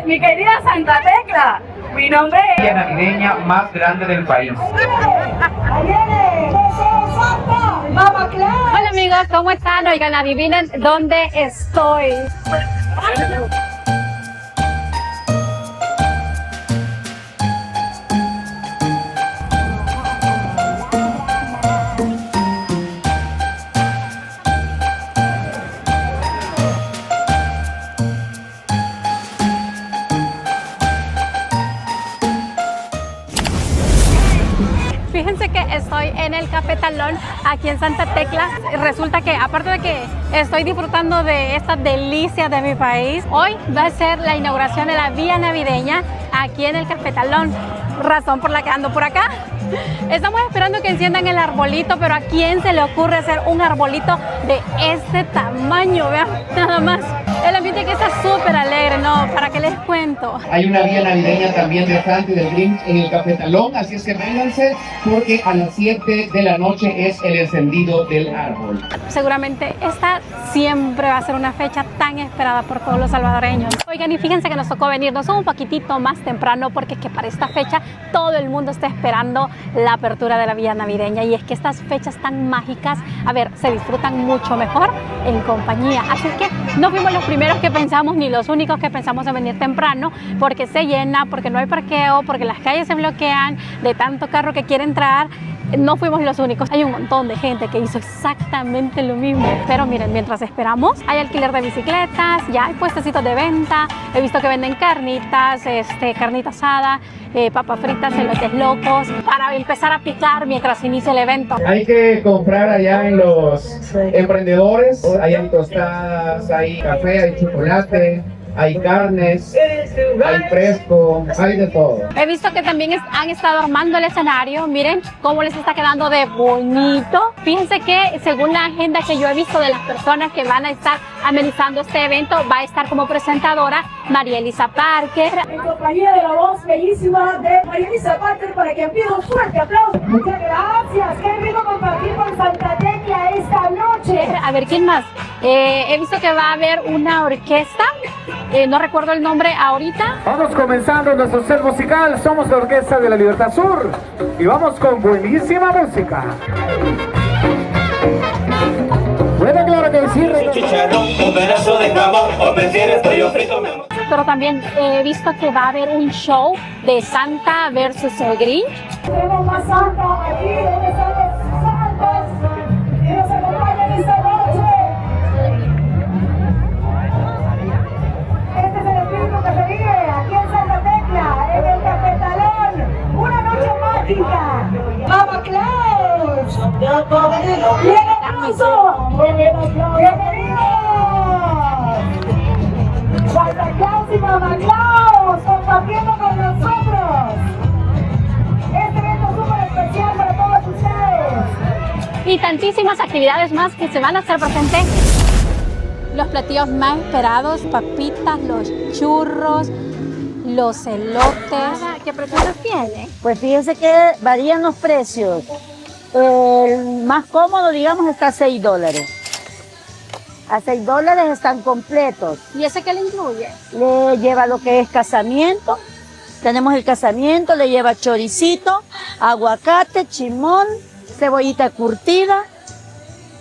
Mi querida Santa Tecla, mi nombre es... La navideña más grande del país. Hola amigos, ¿cómo están? Oigan, adivinen dónde estoy. Fíjense que estoy en el Cafetalón aquí en Santa Tecla. Resulta que aparte de que estoy disfrutando de esta delicia de mi país, hoy va a ser la inauguración de la vía navideña aquí en el Cafetalón, razón por la que ando por acá. Estamos esperando que enciendan el arbolito, pero ¿a quién se le ocurre hacer un arbolito de este tamaño? Vean nada más. El ambiente aquí está súper alegre, ¿no? ¿Para qué les cuento? Hay una vía navideña también de Santa y del Grinch en el Cafetalón, así es que vénganse porque a las 7 de la noche es el encendido del árbol. Seguramente esta siempre va a ser una fecha tan esperada por todos los salvadoreños. Oigan, y fíjense que nos tocó venirnos un poquitito más temprano porque es que para esta fecha todo el mundo está esperando la apertura de la vía navideña, y es que estas fechas tan mágicas, a ver, se disfrutan mucho mejor en compañía. Así que no fuimos los primeros que pensamos ni los únicos que pensamos en venir temprano, porque se llena, porque no hay parqueo, porque las calles se bloquean de tanto carro que quiere entrar. No fuimos los únicos, hay un montón de gente que hizo exactamente lo mismo. Pero miren, mientras esperamos, hay alquiler de bicicletas, ya hay puestecitos de venta. He visto que venden carnitas, carnita asada, papas fritas, elotes locos, para empezar a picar mientras inicia el evento. Hay que comprar allá en los emprendedores, hay tostadas, hay café, hay chocolate, hay carnes, hay fresco, hay de todo. He visto que también han estado armando el escenario. Miren cómo les está quedando de bonito. Fíjense que según la agenda que yo he visto de las personas que van a estar amenizando este evento, va a estar como presentadora María Elisa Parker. En compañía de la voz bellísima de María Elisa Parker, para quien pido un fuerte aplauso. Muchas gracias. Qué rico compartir con Santa Tecla esta noche. A ver, ¿quién más? He visto que va a haber una orquesta. No recuerdo el nombre ahorita. Vamos comenzando nuestro set musical. Somos la Orquesta de la Libertad Sur y vamos con buenísima música. Bueno, claro que sí. Chicharrón, un pedazo de jamón, o prefieres pollo frito. Pero también he visto que va a haber un show de Santa versus el Grinch. Tenemos más Santa aquí, donde están los santos y nos acompañan esta noche. Este es el espíritu que se vive aquí en Santa Tecla, en el Cafetalón. Una noche mágica. ¡Mama Claus! ¡Bien aplauso! ¡Bienvenidos! Santa Claus y Mama Claus compartiendo con nosotros este evento súper especial para todos ustedes. Y tantísimas actividades más que se van a hacer presentes. Los platillos más esperados, papitas, los churros, los elotes. ¿Qué precios tiene? Pues fíjense que varían los precios. El más cómodo, digamos, está a $6. A $6 están completos. ¿Y ese qué le incluye? Le lleva lo que es casamiento. Tenemos el casamiento, le lleva choricito, aguacate, chimón, cebollita curtida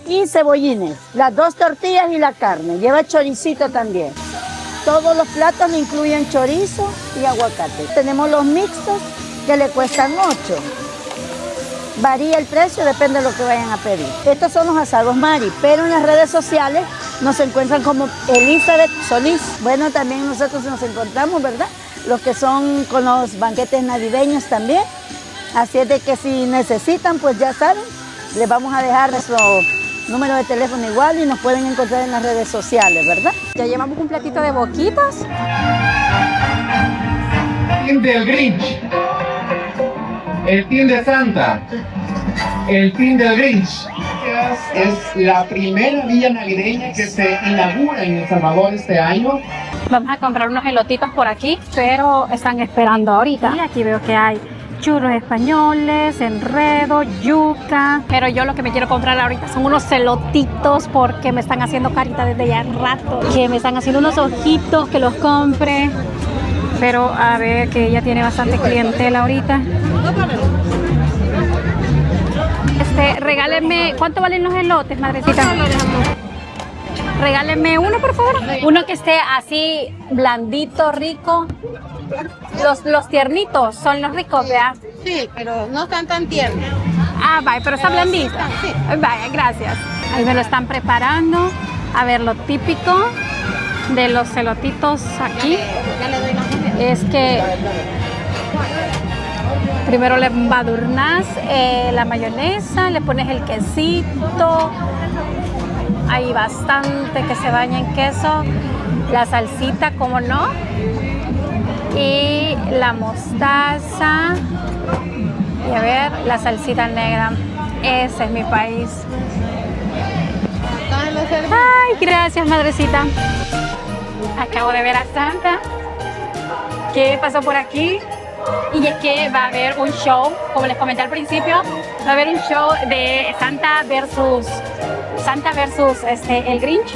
y cebollines. Las 2 tortillas y la carne. Lleva choricito también. Todos los platos le incluyen chorizo y aguacate. Tenemos los mixtos que le cuestan 8. Varía el precio, depende de lo que vayan a pedir. Estos son los asados Mari, pero en las redes sociales nos encuentran como Elizabeth Solís. Bueno, también nosotros nos encontramos, ¿verdad? Los que son con los banquetes navideños también. Así es de que si necesitan, pues ya saben, les vamos a dejar nuestro número de teléfono igual y nos pueden encontrar en las redes sociales, ¿verdad? Ya llevamos un platito de boquitas. El team del Grinch, el team de Santa, el team del Grinch. Es la primera villa navideña que se inaugura en El Salvador este año. Vamos a comprar unos elotitos por aquí, pero están esperando ahorita. Y aquí veo que hay churros españoles, enredo, yuca. Pero yo lo que me quiero comprar ahorita son unos elotitos porque me están haciendo carita desde ya rato. Que me están haciendo unos ojitos que los compre. Pero a ver que ella tiene bastante clientela ahorita. Regáleme, ¿cuánto valen los elotes, madrecita? Regáleme uno, por favor. Uno que esté así blandito, rico. Los tiernitos son los ricos, ¿verdad? Sí, pero no están tan tiernos. Ah, vaya, pero está blandito. Sí. Vaya, gracias. Ahí me lo están preparando. A ver, lo típico de los elotitos aquí Ya le doy la moneda. es que primero le embadurnas la mayonesa, le pones el quesito, hay bastante que se baña en queso, la salsita, como no, y la mostaza, y a ver, la salsita negra. Ese es mi país. Ay, gracias, madrecita. Acabo de ver a Santa, que pasó por aquí. Y es que va a haber un show, como les comenté al principio, va a haber un show de Santa versus el Grinch.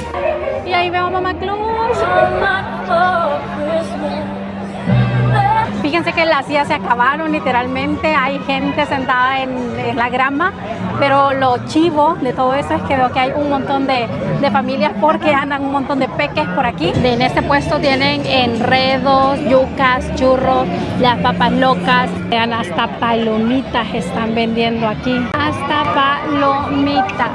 Y ahí veo a Mamá Claus. Fíjense que las sillas se acabaron literalmente, hay gente sentada en la grama, pero lo chivo de todo eso es que veo que hay un montón de familias porque andan un montón de peques por aquí. En este puesto tienen enredos, yucas, churros, las papas locas, vean, hasta palomitas están vendiendo aquí, hasta palomitas.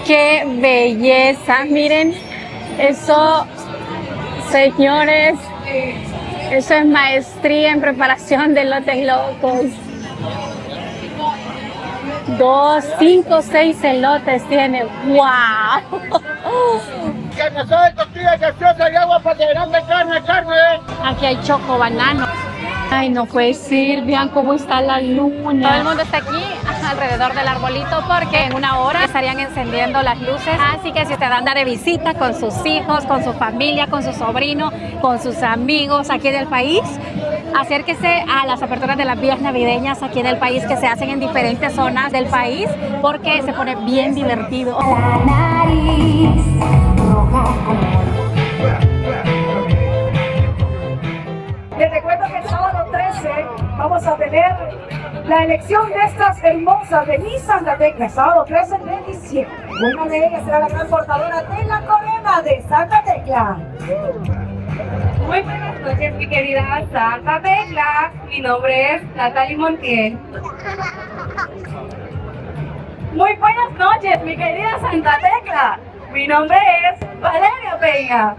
¡Qué belleza! Miren, eso, señores, eso es maestría en preparación de elotes locos. 2, 5, 6 elotes tiene. ¡Wow! Carne asada, tortilla gaseosa y agua para grande, carne. Aquí hay choco banano. Ay, no puede ser, vean cómo está la luna. Todo el mundo está aquí alrededor del arbolito porque en una hora estarían encendiendo las luces. Así que si usted anda de visita con sus hijos, con su familia, con sus sobrinos, con sus amigos aquí en el país, acérquese a las aperturas de las vías navideñas aquí en el país que se hacen en diferentes zonas del país porque se pone bien divertido. Les recuerdo que el sábado 13 vamos a tener la elección de estas hermosas de Miss Santa Tecla, sábado 13 de diciembre. Una de ellas será la gran portadora de la corona de Santa Tecla. Muy buenas noches, mi querida Santa Tecla. Mi nombre es Natalie Montiel. Muy buenas noches, mi querida Santa Tecla. Mi nombre es Valeria Peña.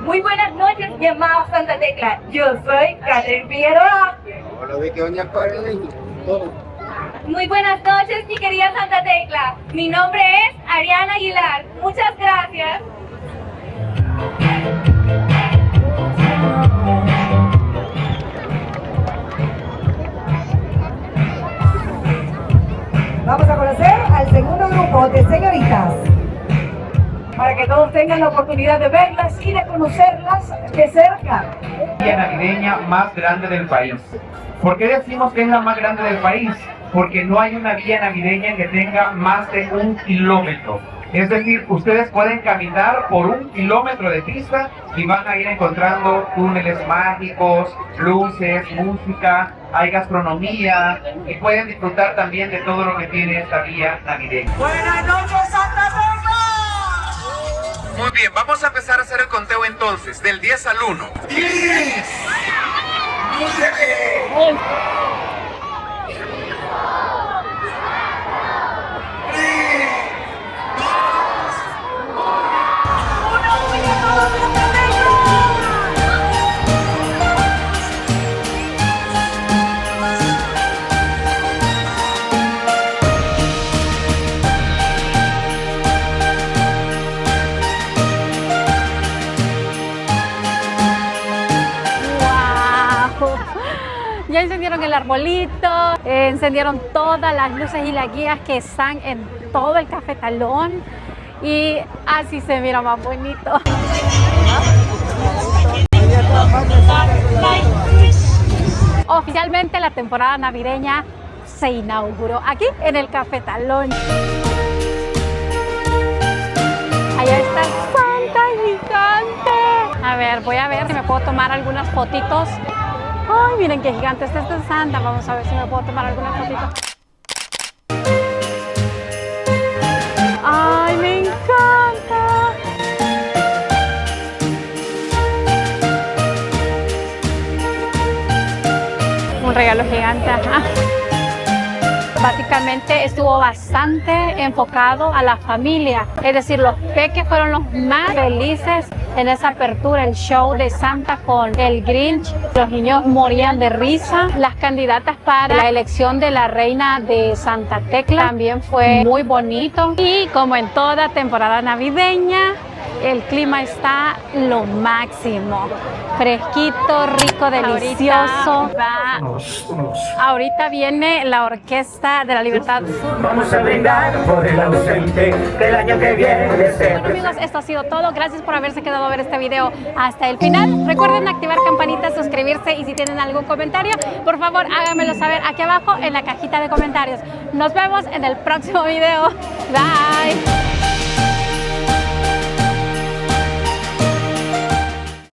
Muy buenas noches, mi amada Santa Tecla. Yo soy Catherine Figueroa. Muy buenas noches, mi querida Santa Tecla. Mi nombre es Ariana Aguilar. Muchas gracias. Vamos a conocer al segundo grupo de señoritas, para que todos tengan la oportunidad de verlas y de conocerlas de cerca. La villa navideña más grande del país. ¿Por qué decimos que es la más grande del país? Porque no hay una villa navideña que tenga más de 1 kilómetro. Es decir, ustedes pueden caminar por 1 kilómetro de pista y van a ir encontrando túneles mágicos, luces, música, hay gastronomía y pueden disfrutar también de todo lo que tiene esta villa navideña. Buenas noches, Santa Tecla. Muy bien, vamos a empezar a hacer el conteo entonces, del 10 al 1. 10. 9. ¡Wow! Ya encendieron el arbolito, encendieron todas las luces y las guías que están en todo el cafetalón y así se mira más bonito. Oficialmente la temporada navideña se inauguró aquí en el Cafetalón. Allá está el Santa gigante. A ver, voy a ver si me puedo tomar algunas fotitos. Ay, miren qué gigante está este Santa. Vamos a ver si me puedo tomar algunas fotitos. Ay, me encanta. Un regalo gigante, ajá. Básicamente estuvo bastante enfocado a la familia, es decir, los peques fueron los más felices en esa apertura, el show de Santa con el Grinch. Los niños morían de risa. Las candidatas para la elección de la reina de Santa Tecla también fue muy bonito. Y como en toda temporada navideña, el clima está lo máximo. Fresquito, rico, delicioso. Ahorita viene la Orquesta de la Libertad Sur. Vamos a brindar por el ausente del año que viene. Bueno, amigos, esto ha sido todo. Gracias por haberse quedado a ver este video hasta el final. Recuerden activar campanita, suscribirse y si tienen algún comentario, por favor háganmelo saber aquí abajo en la cajita de comentarios. Nos vemos en el próximo video. Bye.